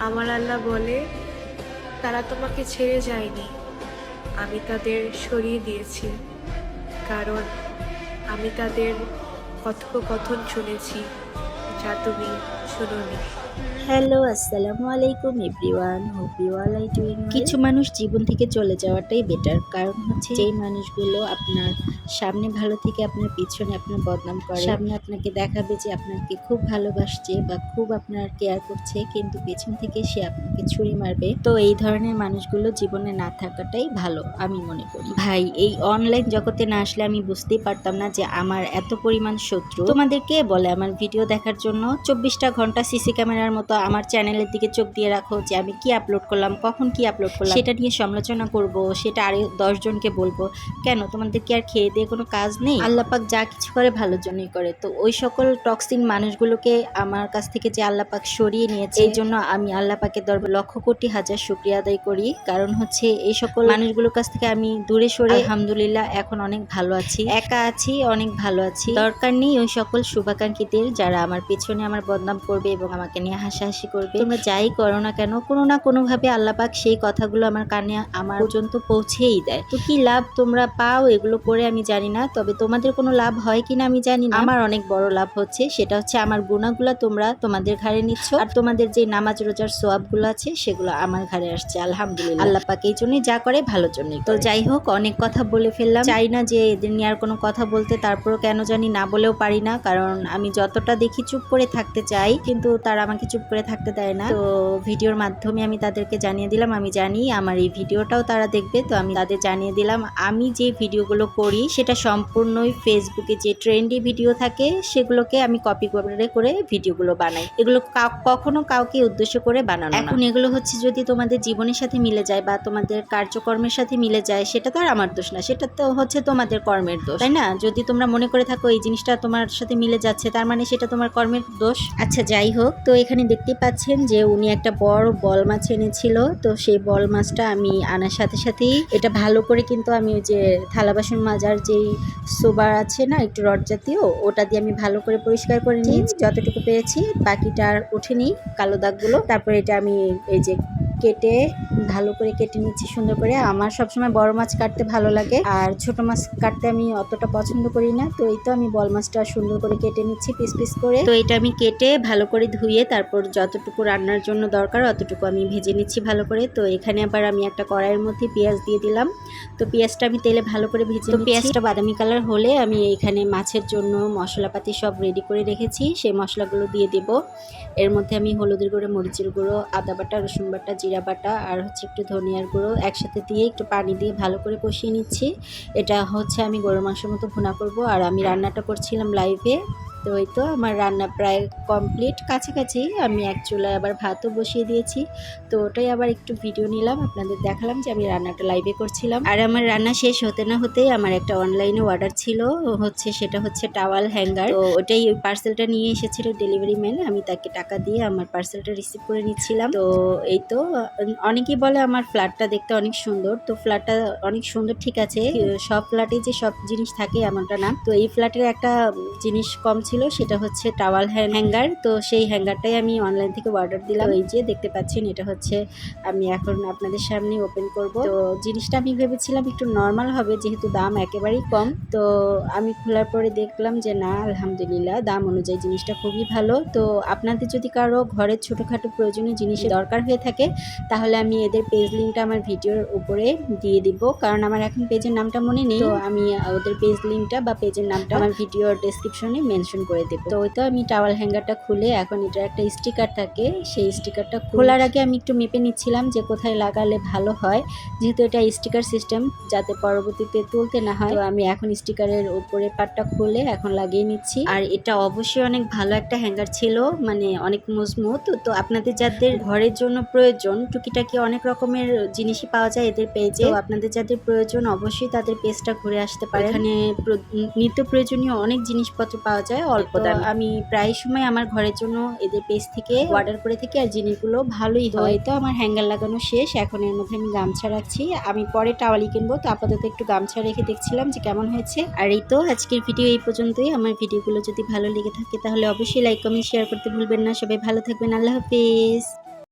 আমার আল্লাহ বলে, তারা তোমাকে ছেড়ে যায়নি, আমি তাদের সরিয়ে দিয়েছি, কারণ আমি তাদের কথোপকথন শুনেছি যা তুমি শুনোনি। হ্যালো, আসসালামু আলাইকুম everyone, hope you all are doing well. কিছু মানুষ জীবন থেকে চলে যাওয়াটাই বেটার, কারণ হচ্ছে যেই মানুষগুলো আপনার সামনে ভালো থেকে আপনার পিছনে আপনার বদনাম করে, সামনে আপনাকে দেখাবে যে আপনাকে খুব ভালোবাসছে বা খুব আপনার কেয়ার করছে, কিন্তু পেছন থেকে সে আপনাকে ছুরি মারবে। তো এই ধরনের মানুষগুলো জীবনে না থাকাটাই ভালো আমি মনে করি। ভাই, এই অনলাইন জগতে না আসলে আমি বুঝতেই পারতাম না যে আমার এত পরিমাণ শত্রু। তোমাদের কে বলে আমার ভিডিও দেখার জন্য 24টা ঘন্টা সিসি ক্যামেরার মতো আমার চ্যানেলের দিকে চোখ দিয়ে রাখো যে আমি কি আপলোড করলাম, কখন কি আপলোড করলাম, সেটা নিয়ে সমালোচনা করব, সেটা আরো 10 জনকে বলবো? কেন, তোমাদের কি আর খেয়ে দিয়ে কোনো কাজ নেই? আল্লাপাক যা কিছু করে ভালোর জন্যই করে। তো ওই সকল টক্সিন মানুষগুলোকে আমার কাছ থেকে যে আল্লাপাক সরিয়ে নিয়েছে, এই জন্য আমি আল্লাপাকের দরবারে লক্ষ কোটি হাজার শুকরিয়া আদায় করি। কারণ হচ্ছে এই সকল মানুষগুলোর কাছ থেকে আমি দূরে সরে আলহামদুলিল্লাহ এখন অনেক ভালো আছি, একা আছি, অনেক ভালো আছি। দরকার নেই ওই সকল শুভাকাঙ্ক্ষীদের যারা আমার পেছনে আমার বদনাম করবে এবং আমাকে নিয়ে হাসাহাসি করবে। তোমরা যাই করো না কেন, কোনো না কোনো ভাবে আল্লাপাক সেই কথাগুলো আমার কানে আমার পর্যন্ত পৌঁছেই দেয়। তো কি লাভ তোমরা পাও এগুলো করে আমি জানি না, তবে তোমাদের কোনো লাভ হয় কিনা আমি জানি না। আমার অনেক বড় লাভ হচ্ছে, সেটা হচ্ছে আমার গুনাহগুলো তোমরা তোমাদের ঘাড়ে নিচ্ছ, আর তোমাদের যে নামাজ রোজার সোয়াবগুলো আছে সেগুলো আমার ঘাড়ে আসছে। আলহামদুলিল্লাহ, আল্লাপাক এই জন্যই যা করে ভালোর জন্যই। তো যাই হোক, অনেক কথা বলে ফেললাম, চাই না যে এদের নিয়ে আর কোনো কথা বলতে, তারপরও কেন জানি না বলেও পারি না, কারণ আমি যতটা দেখি চুপ করে থাকতে চাই কিন্তু তারা আমাকে চুপ করে থাকতে দেয় না। তো ভিডিওর মাধ্যমে আমি তাদেরকে জানিয়ে দিলাম, আমি জানি আমার এই ভিডিওটাও তারা দেখবে, তো আমি তাদের জানিয়ে দিলাম আমি যে ভিডিওগুলো করি সেটা সম্পূর্ণই ফেসবুকে যে ট্রেন্ডি ভিডিও থাকে সেগুলোকে আমি কপি করে ভিডিওগুলো বানাই। এগুলো কখনো কাউকে উদ্দেশ্য করে বানানো না। এখন এগুলো হচ্ছে যদি তোমাদের জীবনের সাথে মিলে যায় বা তোমাদের কার্যকর্মের সাথে মিলে যায়, সেটা তো আর আমার দোষ না, সেটা তো হচ্ছে তোমাদের কর্মের দোষ, তাই না? যদি তোমরা মনে করে থাকো এই জিনিসটা তোমার সাথে মিলে যাচ্ছে, তার মানে সেটা তোমার কর্মের দোষ। আচ্ছা, যাই হোক, তো এখানে দেখতে পাচ্ছেন যে উনি একটা বড় বল মাছ এনেছিল। তো সেই বল মাছটা আমি আনার সাথে সাথেই এটা ভালো করে কিন্তু আমি ওই যে থালা বাসন মাজার যেই সোবার আছে না, একটু রড জাতীয়, ওটা দিয়ে আমি ভালো করে পরিষ্কার করে নিয়েছি যতটুকু পেরেছি, বাকিটা আর ওঠেনি কালো দাগগুলো। তারপরে এটা আমি এই যে কেটে ভালো করে কেটে নিচ্ছি সুন্দর করে। আমার সবসময় বড় মাছ কাটতে ভালো লাগে, আর ছোট মাছ কাটতে আমি অতটা পছন্দ করি না। তো এই তো আমি বল মাছটা সুন্দর করে কেটে নিচ্ছি পিস পিস করে। তো এটা আমি কেটে ভালো করে ধুয়ে তারপর যতটুকু রান্নার জন্য দরকার অতটুকু আমি ভেজে নিচ্ছি ভালো করে। তো এখানে আবার আমি একটা কড়াইয়ের মধ্যে পেঁয়াজ দিয়ে দিলাম। তো পেঁয়াজটা আমি তেলে ভালো করে ভেজে নিচ্ছি। পেঁয়াজটা বাদামি কালার হলে আমি এখানে মাছের জন্য মশলাপাতি সব রেডি করে রেখেছি, সেই মশলাগুলো দিয়ে দেব। এর মধ্যে আমি হলুদের গুঁড়ো, মরিচের গুঁড়ো, আদা বাটা, রসুন বাটা, জিরা বাটা আর হচ্ছে একটু ধনিয়ার গুঁড়ো একসাথে দিয়ে একটু পানি দিয়ে ভালো করে কষিয়ে নিচ্ছি। এটা হচ্ছে আমি গরুর মাংসের মতো ভুনা করব, আর আমি রান্নাটা করছিলাম লাইভে। তো এই তো আমার রান্না প্রায় কমপ্লিট, কাছাকাছি। আমি এক চুলায় আবার ভাতও বসিয়ে দিয়েছি। তো ওটাই আবার একটু ভিডিও নিলাম, আপনাদের দেখালাম যে আমি রান্নাটা লাইভে করছিলাম। আর আমার রান্না শেষ হতে না হতেই আমার একটা অনলাইনে অর্ডার ছিল, সেটা হচ্ছে টাওয়াল হ্যাঙ্গার। তো ওটাই, ওই পার্সেলটা নিয়ে এসেছিল ডেলিভারি ম্যান, আমি তাকে টাকা দিয়ে আমার পার্সেলটা রিসিভ করে নিচ্ছিলাম। তো এই তো অনেকেই বলে আমার ফ্ল্যাটটা দেখতে অনেক সুন্দর। তো ফ্ল্যাটটা অনেক সুন্দর, ঠিক আছে, সব ফ্ল্যাটে যে সব জিনিস থাকে এমনটা না। তো এই ফ্ল্যাটের একটা জিনিস কম ছিল, সেটা হচ্ছে টাওয়াল হ্যাঙ্গার। তো সেই হ্যাঙ্গারটাই আমি অনলাইন থেকে অর্ডার দিলাম। এই যে দেখতে পাচ্ছেন, এটা হচ্ছে আমি এখন আপনাদের সামনে ওপেন করব। তো জিনিসটা আমি ভেবেছিলাম একটু নর্মাল হবে, যেহেতু দাম একেবারেই কম। তো আমি খোলার পরে দেখলাম যে না, আলহামদুলিল্লাহ দাম অনুযায়ী জিনিসটা খুবই ভালো। তো আপনাদের যদি কারো ঘরের ছোটোখাটো প্রয়োজনীয় জিনিসের দরকার হয়ে থাকে, তাহলে আমি এদের পেজ লিঙ্কটা আমার ভিডিওর উপরে দিয়ে দিব, কারণ আমার এখন পেজের নামটা মনে নেই। তো আমি ওদের পেজ লিঙ্কটা বা পেজের নামটা আমার ভিডিওর ডেসক্রিপশনে মেনশন করে দেবো। তো ওই তো আমি টাওয়াল হ্যাঙ্গারটা খুলে, এখন এটার একটা স্টিকার থাকে, সেই স্টিকারটা খোলার আগে আমি একটু মেপে নিচ্ছিলাম যে কোথায় লাগালে ভালো হয়, যেহেতু এটা স্টিকার সিস্টেম, যাতে পরবর্তীতে তুলতে না হয়। তো আমি এখন স্টিকারের উপরে পাটটা খুলে এখন লাগিয়ে নিচ্ছি। আর এটা অবশ্যই অনেক ভালো একটা হ্যাঙ্গার ছিল, মানে অনেক মজবুত। তো আপনাদের যাদের ঘরের জন্য প্রয়োজন, টুকিটাকি অনেক রকমের জিনিসই পাওয়া যায় এদের পেজে। তো আপনাদের যাদের প্রয়োজন অবশ্যই তাদের পেজটা ঘুরে আসতে পারে, এখানে নিত্য প্রয়োজনীয় অনেক জিনিসপত্র পাওয়া যায় অল্প দামে। আমি প্রায় সময় আমার ঘরের জন্য এদের পেজ থেকে অর্ডার করে থাকি, আর জিনিসগুলো ভালোই হয়। তো আমার হ্যাঙ্গার লাগানো শেষ, এখন এর মধ্যে আমি গামছা রাখছি। আমি পরে টাওয়ালি কিনবো, তো আপাতত একটু গামছা রেখে দেখছিলাম যে কেমন হয়েছে। আর এই তো আজকের ভিডিও এই পর্যন্তই। আমার ভিডিওগুলো যদি ভালো লেগে থাকে তাহলে অবশ্যই লাইক, কমেন্ট, শেয়ার করতে ভুলবেন না। সবাই ভালো থাকবেন, আল্লাহ হাফেজ।